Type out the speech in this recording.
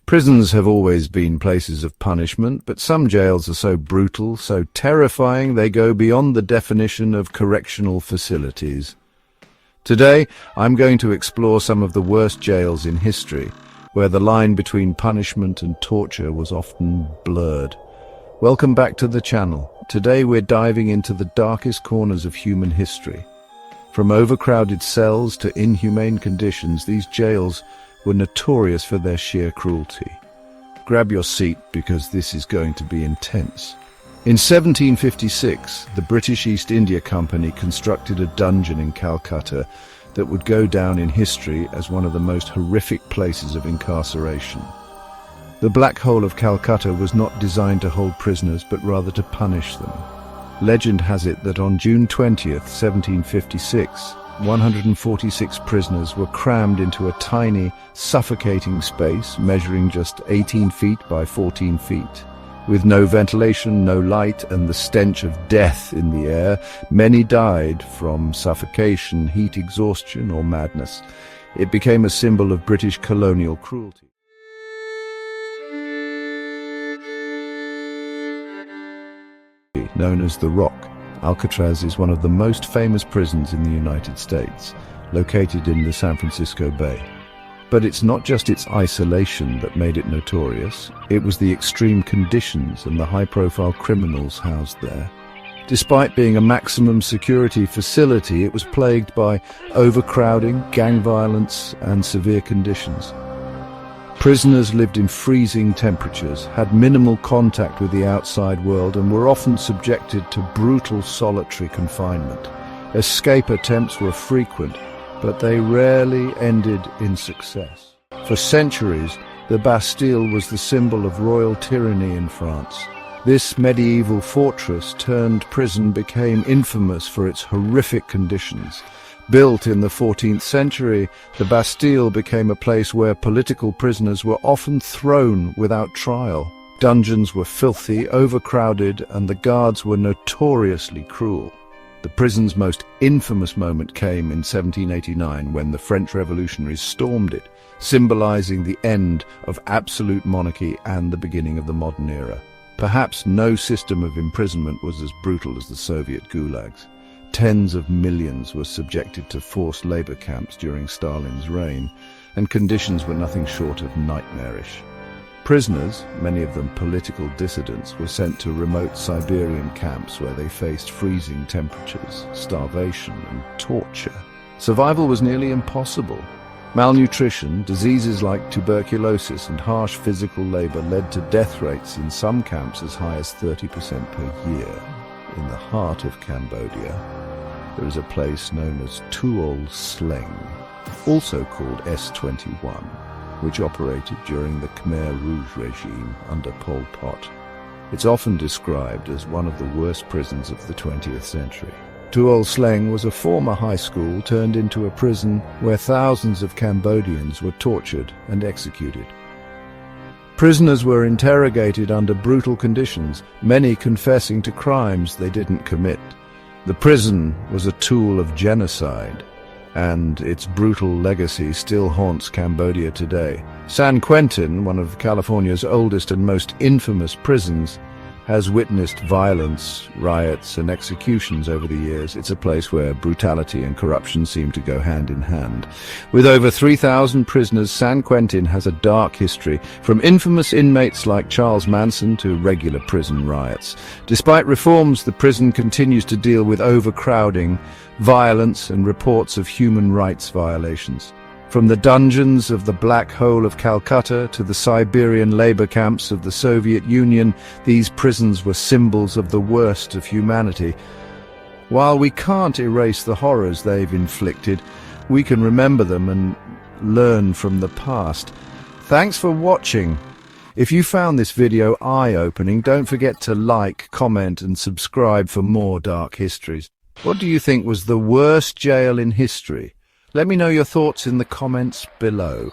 Prisons have always been places of punishment, but some jails are so brutal, so terrifying, they go beyond the definition of correctional facilities. Today, I'm going to explore some of the worst jails in history, where the line between punishment and torture was often blurred. Welcome back to the channel. Today we're diving into the darkest corners of human history. From overcrowded cells to inhumane conditions, these jails were notorious for their sheer cruelty. Grab your seat because this is going to be intense. In 1756, the British East India Company constructed a dungeon in Calcutta that would go down in history as one of the most horrific places of incarceration. The Black Hole of Calcutta was not designed to hold prisoners, but rather to punish them. Legend has it that on June 20th, 1756, 146 prisoners were crammed into a tiny, suffocating space measuring just 18 feet by 14 feet. With no ventilation, no light, and the stench of death in the air, many died from suffocation, heat exhaustion, or madness. It became a symbol of British colonial cruelty. Known as the Rock, Alcatraz is one of the most famous prisons in the United States, located in the San Francisco Bay. But it's not just its isolation that made it notorious, it was the extreme conditions and the high-profile criminals housed there. Despite being a maximum security facility, it was plagued by overcrowding, gang violence, and severe conditions. Prisoners lived in freezing temperatures, had minimal contact with the outside world, and were often subjected to brutal solitary confinement. Escape attempts were frequent, but they rarely ended in success. For centuries, the Bastille was the symbol of royal tyranny in France. This medieval fortress turned prison became infamous for its horrific conditions. Built in the 14th century, the Bastille became a place where political prisoners were often thrown without trial. Dungeons were filthy, overcrowded, and the guards were notoriously cruel. The prison's most infamous moment came in 1789 when the French revolutionaries stormed it, symbolizing the end of absolute monarchy and the beginning of the modern era. Perhaps no system of imprisonment was as brutal as the Soviet gulags. Tens of millions were subjected to forced labor camps during Stalin's reign, and conditions were nothing short of nightmarish. Prisoners, many of them political dissidents, were sent to remote Siberian camps where they faced freezing temperatures, starvation, and torture. Survival was nearly impossible. Malnutrition, diseases like tuberculosis, and harsh physical labor led to death rates in some camps as high as 30% per year. In the heart of Cambodia, there is a place known as Tuol Sleng, also called S21, which operated during the Khmer Rouge regime under Pol Pot. It's often described as one of the worst prisons of the 20th century. Tuol Sleng was a former high school turned into a prison where thousands of Cambodians were tortured and executed. Prisoners were interrogated under brutal conditions, many confessing to crimes they didn't commit. The prison was a tool of genocide, and its brutal legacy still haunts Cambodia today. San Quentin, one of California's oldest and most infamous prisons, has witnessed violence, riots, and executions over the years. It's a place where brutality and corruption seem to go hand in hand. With over 3,000 prisoners, San Quentin has a dark history, from infamous inmates like Charles Manson to regular prison riots. Despite reforms, the prison continues to deal with overcrowding, violence, and reports of human rights violations. From the dungeons of the Black Hole of Calcutta to the Siberian labor camps of the Soviet Union, these prisons were symbols of the worst of humanity. While we can't erase the horrors they've inflicted, we can remember them and learn from the past. Thanks for watching. If you found this video eye-opening, don't forget to like, comment, and subscribe for more dark histories. What do you think was the worst jail in history? Let me know your thoughts in the comments below.